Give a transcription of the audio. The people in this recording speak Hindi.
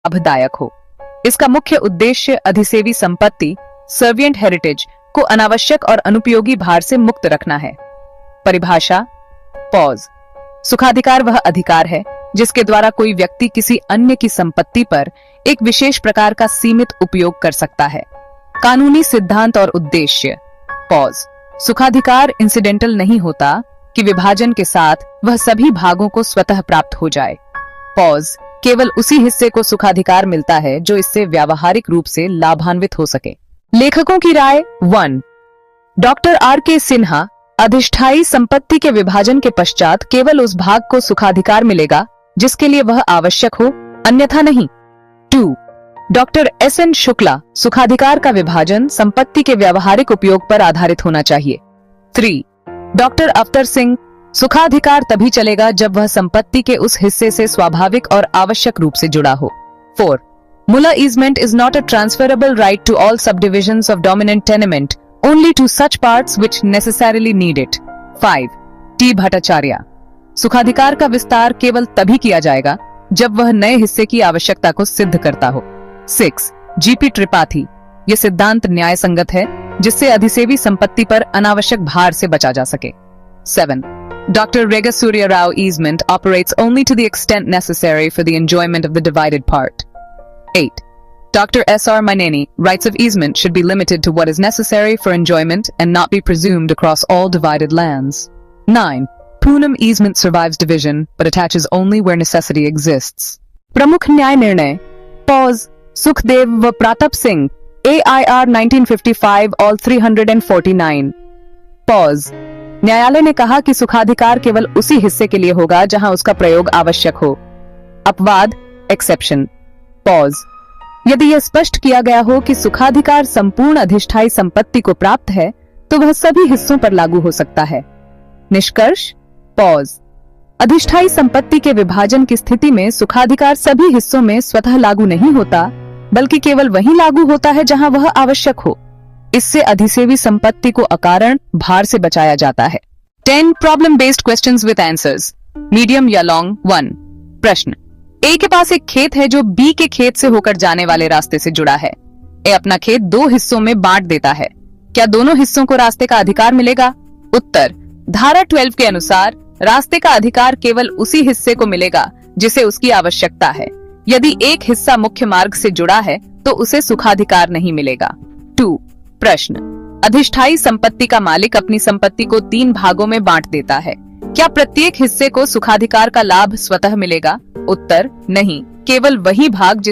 लाभदायक हो। इसका मुख्य उद्देश्य अधिसेवी संपत्ति सर्विएंट हेरिटेज को अनावश्यक और अनुपयोगी भार से मुक्त रखना है। परिभाषा। पॉज। सुखाधिकार वह अधिकार है जिसके द्वारा कोई व्यक्ति किसी अन्य की संपत्ति पर एक विशेष प्रकार का सीमित उपयोग कर सकता है। कानूनी सिद्धांत और उद्देश्य। पॉज। सुखाधिकार इंसिडेंटल नहीं होता कि विभाजन के साथ वह सभी भागों को स्वतः प्राप्त हो जाए। पॉज। केवल उसी हिस्से को सुखाधिकार मिलता है जो इससे व्यावहारिक रूप से लाभान्वित हो सके। लेखकों की राय। 1. Doctor R.K. सिन्हा। अधिष्ठायी संपत्ति के विभाजन के पश्चात केवल उस भाग को सुखाधिकार मिलेगा जिसके लिए वह आवश्यक हो, अन्यथा नहीं। 2. Doctor S.N. शुक्ला। सुखाधिकार का विभाजन संपत्ति के व्यावहारिक उपयोग पर आधारित होना चाहिए। 3. डॉक्टर अवतर सिंह। सुखाधिकार तभी चलेगा जब वह संपत्ति के उस हिस्से से स्वाभाविक और आवश्यक रूप से जुड़ा हो। 4. Muller easement is not a transferable right to all subdivisions of dominant tenement, only to such parts which necessarily need it. 5. T. Bhattacharya. सुखाधिकार का विस्तार केवल तभी किया जाएगा जब वह नए हिस्से की आवश्यकता को सिद्ध करता हो। 6. G.P. त्रिपाठी। यह सिद्धांत न्याय संगत है जिससे अधिसेवी संपत्ति पर अनावश्यक भार से बचा जा सके। 7. Dr. Regasurya Rao easement operates only to the extent necessary for the enjoyment of the divided part. 8. Dr. S.R. Maineni, rights of easement should be limited to what is necessary for enjoyment and not be presumed across all divided lands. 9. Poonam easement survives division, but attaches only where necessity exists. प्रमुख न्याय निर्णय। पॉज। सुखदेव व प्रातप सिंह। AIR 1955 all 349। पॉज। न्यायालय ने कहा कि सुखाधिकार केवल उसी हिस्से के लिए होगा जहां उसका प्रयोग आवश्यक हो। अपवाद एक्सेप्शन। पॉज। यदि यह स्पष्ट किया गया हो कि सुखाधिकार संपूर्ण अधिष्ठायी संपत्ति को प्राप्त है तो वह सभी हिस्सों पर लागू हो सकता है। निष्कर्ष। पॉज। अधिष्ठायी संपत्ति के विभाजन की स्थिति में सुखाधिकार सभी हिस्सों में स्वतः लागू नहीं होता, बल्कि केवल वहीं लागू होता है जहां वह आवश्यक हो। इससे अधिसेवी संपत्ति को अकारण भार से बचाया जाता है। 10 problem based questions with answers. Medium या लॉन्ग। 1. प्रश्न। ए के पास एक खेत है जो बी के खेत से होकर जाने वाले रास्ते से जुड़ा है। ए अपना खेत 2 हिस्सों में बांट देता है। क्या दोनों हिस्सों को रास्ते का अधिकार मिलेगा? उत्तर। धारा 12 के अनुसार रास्ते का अधिकार केवल उसी हिस्से को मिलेगा जिसे उसकी आवश्यकता है। यदि एक हिस्सा मुख्य मार्ग से जुड़ा है तो उसे सुखाधिकार नहीं मिलेगा। 2. प्रश्न। अधिष्ठायी संपत्ति का मालिक अपनी संपत्ति को 3 भागों में बांट देता है। क्या प्रत्येक हिस्से को सुखाधिकार का लाभ स्वतः मिलेगा? उत्तर। नहीं, केवल वही भाग जिस